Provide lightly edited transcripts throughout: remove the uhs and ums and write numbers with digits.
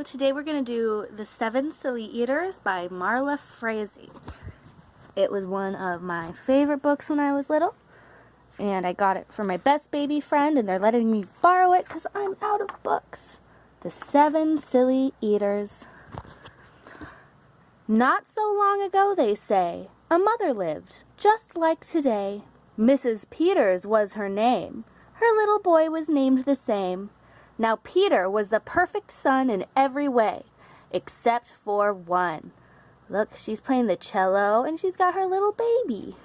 So today we're going to do The 7 Silly Eaters by Marla Frazee. It was one of my favorite books when I was little, and I got it for my best baby friend, and they're letting me borrow it because I'm out of books. The 7 Silly Eaters. Not so long ago, they say, a mother lived, just like today. Mrs. Peters was her name. Her little boy was named the same. Now Peter was the perfect son in every way, except for one. Look, she's playing the cello, and she's got her little baby.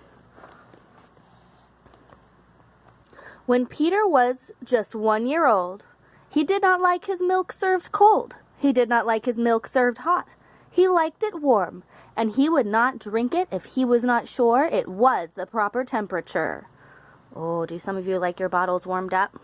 When Peter was just 1 year old, he did not like his milk served cold. He did not like his milk served hot. He liked it warm, and he would not drink it if he was not sure it was the proper temperature. Oh, do some of you like your bottles warmed up?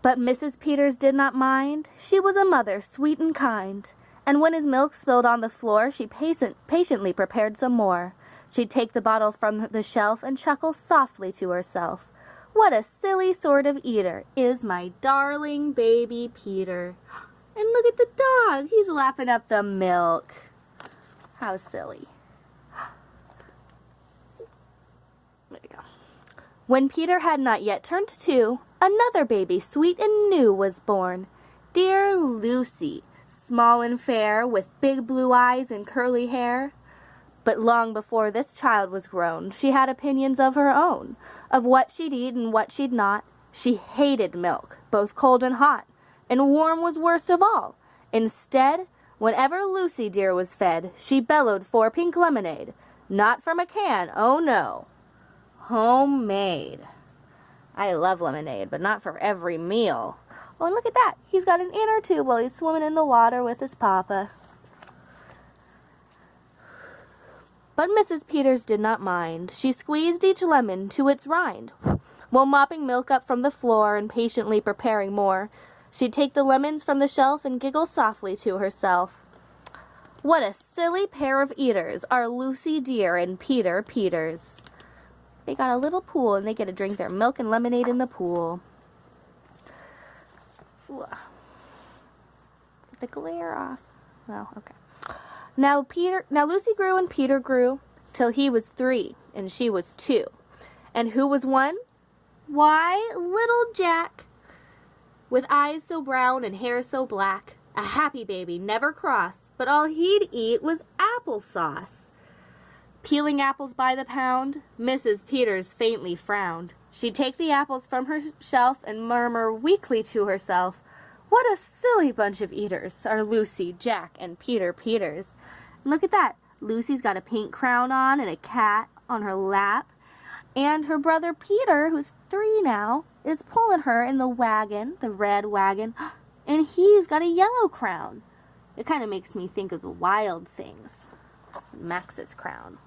But Mrs. Peters did not mind. She was a mother, sweet and kind. And when his milk spilled on the floor, she patiently prepared some more. She'd take the bottle from the shelf and chuckle softly to herself. What a silly sort of eater is my darling baby Peter. And look at the dog. He's lapping up the milk. How silly. There you go. When Peter had not yet turned 2, another baby, sweet and new, was born. Dear Lucy, small and fair, with big blue eyes and curly hair. But long before this child was grown, she had opinions of her own, of what she'd eat and what she'd not. She hated milk, both cold and hot, and warm was worst of all. Instead, whenever Lucy dear was fed, she bellowed for pink lemonade. Not from a can, oh no. Homemade. I love lemonade, but not for every meal. Oh, and look at that. He's got an inner tube while he's swimming in the water with his papa. But Mrs. Peters did not mind. She squeezed each lemon to its rind. While mopping milk up from the floor and patiently preparing more, she'd take the lemons from the shelf and giggle softly to herself. What a silly pair of eaters are Lucy dear and Peter Peters. They got a little pool, and they get to drink their milk and lemonade in the pool. Ooh. Get the glare off. Well, okay. Now Lucy grew and Peter grew, till he was 3 and she was 2. And who was 1? Why, little Jack, with eyes so brown and hair so black, a happy baby, never cross, but all he'd eat was applesauce. Peeling apples by the pound, Mrs. Peters faintly frowned. She'd take the apples from her shelf and murmur weakly to herself, what a silly bunch of eaters are Lucy, Jack, and Peter Peters. And look at that. Lucy's got a pink crown on and a cat on her lap. And her brother Peter, who's 3 now, is pulling her in the wagon, the red wagon, and he's got a yellow crown. It kind of makes me think of the Wild Things. Max's crown.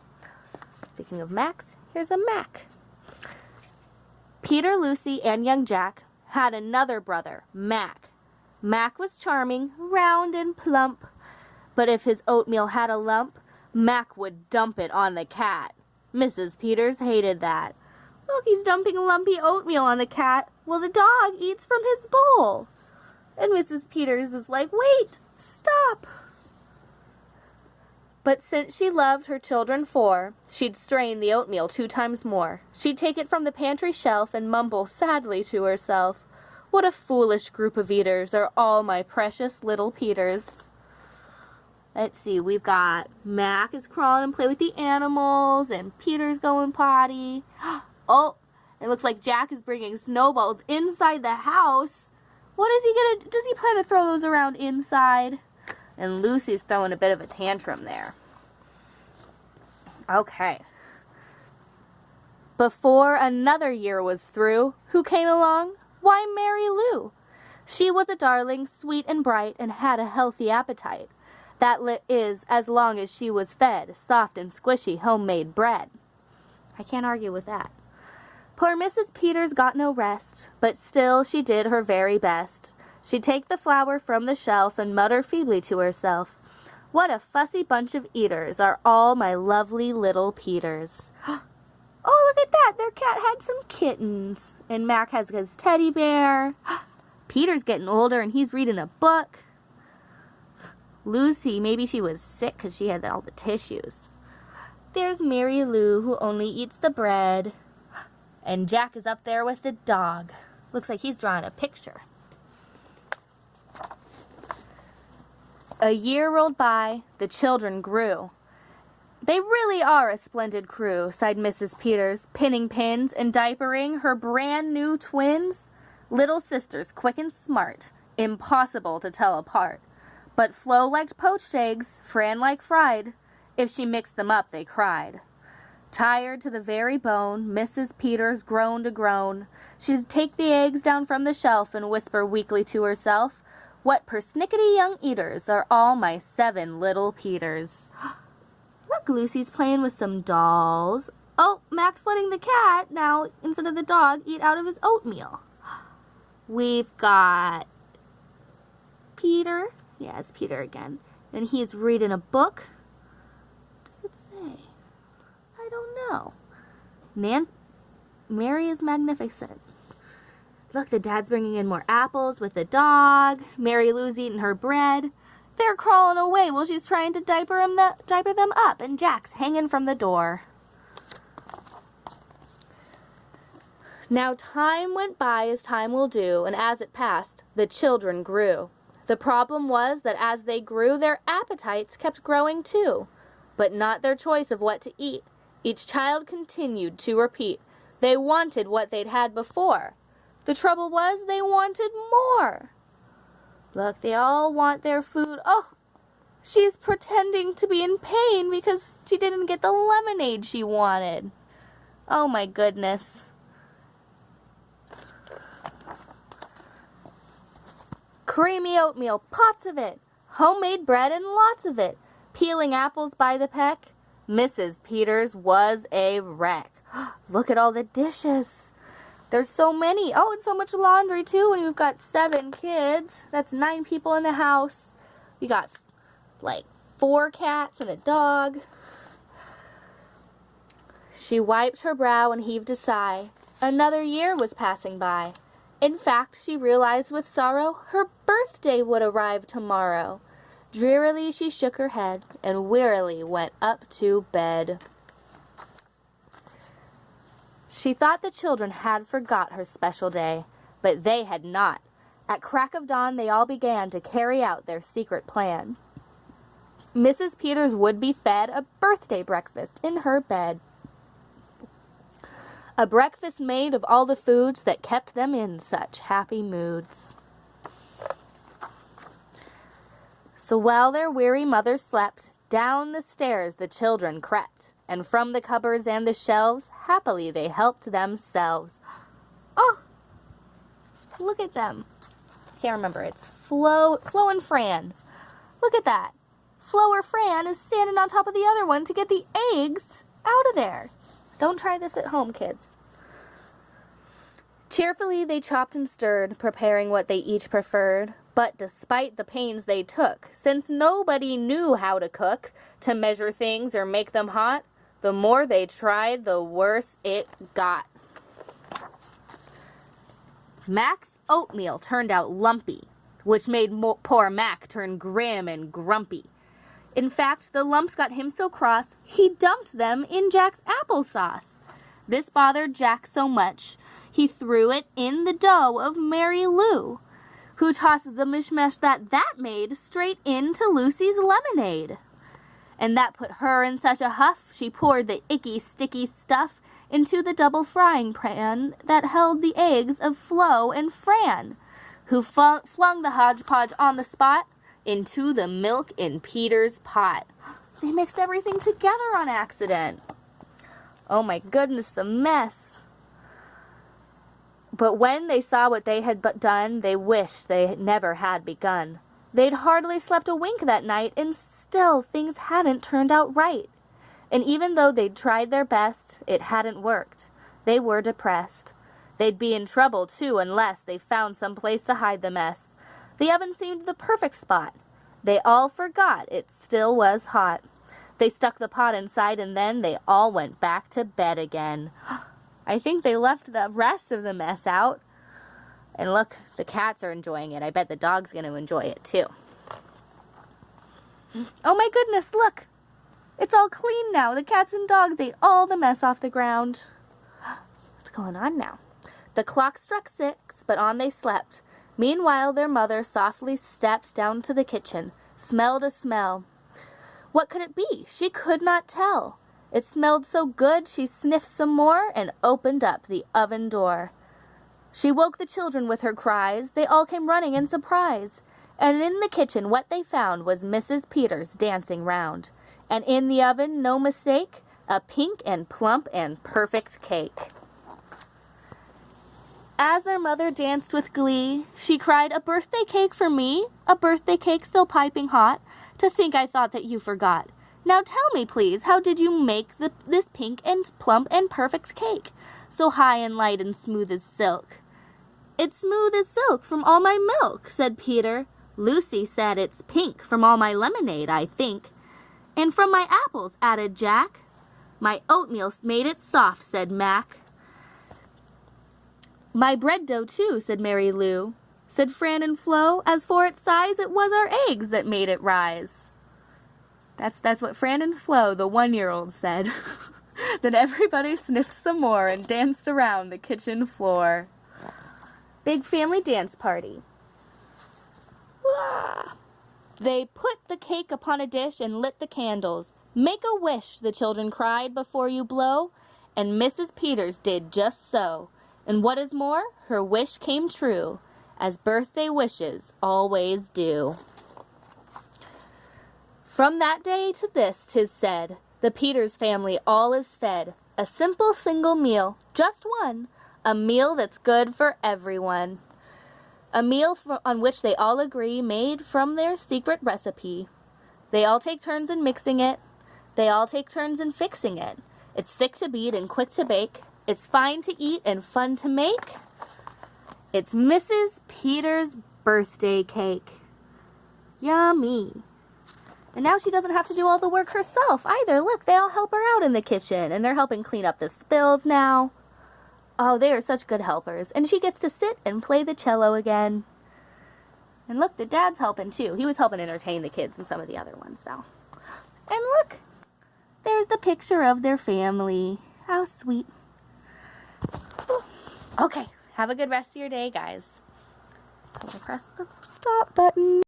Speaking of Max, here's a Mac. Peter, Lucy, and young Jack had another brother, Mac. Mac was charming, round and plump, but if his oatmeal had a lump, Mac would dump it on the cat. Mrs. Peters hated that. Look, he's dumping lumpy oatmeal on the cat. Well, the dog eats from his bowl. And Mrs. Peters is like, wait, stop. But since she loved her children 4, she'd strain the oatmeal 2 times more. She'd take it from the pantry shelf and mumble sadly to herself, what a foolish group of eaters are all my precious little Peters. Let's see, we've got Mac is crawling and play with the animals, and Peter's going potty. Oh, it looks like Jack is bringing snowballs inside the house. What is he gonna, does he plan to throw those around inside? And Lucy's throwing a bit of a tantrum there. Okay. Before another year was through, who came along? Why, Mary Lou. She was a darling, sweet and bright, and had a healthy appetite. That is, as long as she was fed soft and squishy homemade bread. I can't argue with that. Poor Mrs. Peters got no rest, but still she did her very best. She'd take the flour from the shelf and mutter feebly to herself, what a fussy bunch of eaters are all my lovely little Peters. Oh, look at that. Their cat had some kittens. And Mac has his teddy bear. Peter's getting older and he's reading a book. Lucy, maybe she was sick because she had all the tissues. There's Mary Lou, who only eats the bread. And Jack is up there with the dog. Looks like he's drawing a picture. A year rolled by, the children grew. They really are a splendid crew, sighed Mrs. Peters, pinning pins and diapering her brand new twins. Little sisters, quick and smart, impossible to tell apart. But Flo liked poached eggs, Fran liked fried. If she mixed them up, they cried. Tired to the very bone, Mrs. Peters groaned a groan. She'd take the eggs down from the shelf and whisper weakly to herself, "What persnickety young eaters are all my 7 little Peters." Look, Lucy's playing with some dolls. Oh, Mac's letting the cat, now, instead of the dog, eat out of his oatmeal. We've got Peter. Yeah, it's Peter again. And he's reading a book. What does it say? I don't know. Mary is magnificent. Look, the dad's bringing in more apples with the dog. Mary Lou's eating her bread. They're crawling away while she's trying to diaper them up, and Jack's hanging from the door. Now time went by as time will do, and as it passed, the children grew. The problem was that as they grew, their appetites kept growing too, but not their choice of what to eat. Each child continued to repeat. They wanted what they'd had before. The trouble was they wanted more. Look, they all want their food. Oh, she's pretending to be in pain because she didn't get the lemonade she wanted. Oh my goodness. Creamy oatmeal, pots of it. Homemade bread and lots of it. Peeling apples by the peck. Mrs. Peters was a wreck. Look at all the dishes. There's so many. Oh, and so much laundry, too, when you've got 7 kids. That's 9 people in the house. We got, like, 4 cats and a dog. She wiped her brow and heaved a sigh. Another year was passing by. In fact, she realized with sorrow her birthday would arrive tomorrow. Drearily she shook her head and wearily went up to bed. She thought the children had forgot her special day, but they had not. At crack of dawn they all began to carry out their secret plan. Mrs. Peters would be fed a birthday breakfast in her bed. A breakfast made of all the foods that kept them in such happy moods. So while their weary mother slept, down the stairs the children crept, and from the cupboards and the shelves, happily they helped themselves. Oh, look at them. Can't remember. It's Flo and Fran. Look at that. Flo or Fran is standing on top of the other one to get the eggs out of there. Don't try this at home, kids. Cheerfully they chopped and stirred, preparing what they each preferred. But despite the pains they took, since nobody knew how to cook, to measure things or make them hot, the more they tried, the worse it got. Mac's oatmeal turned out lumpy, which made poor Mac turn grim and grumpy. In fact, the lumps got him so cross, he dumped them in Jack's applesauce. This bothered Jack so much, he threw it in the dough of Mary Lou, who tossed the mishmash that made straight into Lucy's lemonade. And that put her in such a huff, she poured the icky, sticky stuff into the double frying pan that held the eggs of Flo and Fran, who flung the hodgepodge on the spot into the milk in Peter's pot. They mixed everything together on accident. Oh my goodness, the mess. But when they saw what they had done, they wished they never had begun. They'd hardly slept a wink that night, and still things hadn't turned out right. And even though they'd tried their best, it hadn't worked. They were depressed. They'd be in trouble, too, unless they found some place to hide the mess. The oven seemed the perfect spot. They all forgot it still was hot. They stuck the pot inside, and then they all went back to bed again. I think they left the rest of the mess out. And look, the cats are enjoying it. I bet the dog's going to enjoy it too. Oh my goodness, look. It's all clean now. The cats and dogs ate all the mess off the ground. What's going on now? The clock struck 6, but on they slept. Meanwhile, their mother softly stepped down to the kitchen, smelled a smell. What could it be? She could not tell. It smelled so good she sniffed some more and opened up the oven door. She woke the children with her cries. They all came running in surprise. And in the kitchen what they found was Mrs. Peters dancing round. And in the oven, no mistake, a pink and plump and perfect cake. As their mother danced with glee, she cried, "A birthday cake for me? A birthday cake still piping hot? To think I thought that you forgot. Now tell me, please, how did you make this pink and plump and perfect cake, so high and light and smooth as silk?" "It's smooth as silk from all my milk," said Peter. "Lucy said it's pink from all my lemonade, I think." "And from my apples," added Jack. "My oatmeal made it soft," said Mac. "My bread dough, too," said Mary Lou. Said Fran and Flo, "As for its size, it was our eggs that made it rise." That's what Fran and Flo, the 1-year-old, said. Then everybody sniffed some more and danced around the kitchen floor. Big family dance party. Wah! They put the cake upon a dish and lit the candles. "Make a wish," the children cried, "before you blow." And Mrs. Peters did just so. And what is more, her wish came true, as birthday wishes always do. From that day to this, 'tis said, the Peters family all is fed. A simple single meal, just one, a meal that's good for everyone. A meal on which they all agree, made from their secret recipe. They all take turns in mixing it. They all take turns in fixing it. It's thick to beat and quick to bake. It's fine to eat and fun to make. It's Mrs. Peters' birthday cake. Yummy. And now she doesn't have to do all the work herself either. Look, they all help her out in the kitchen, and they're helping clean up the spills now. Oh, they are such good helpers. And she gets to sit and play the cello again. And look, the dad's helping too. He was helping entertain the kids and some of the other ones, though. And look, there's the picture of their family. How sweet. Okay, have a good rest of your day, guys. So I'm going to press the stop button.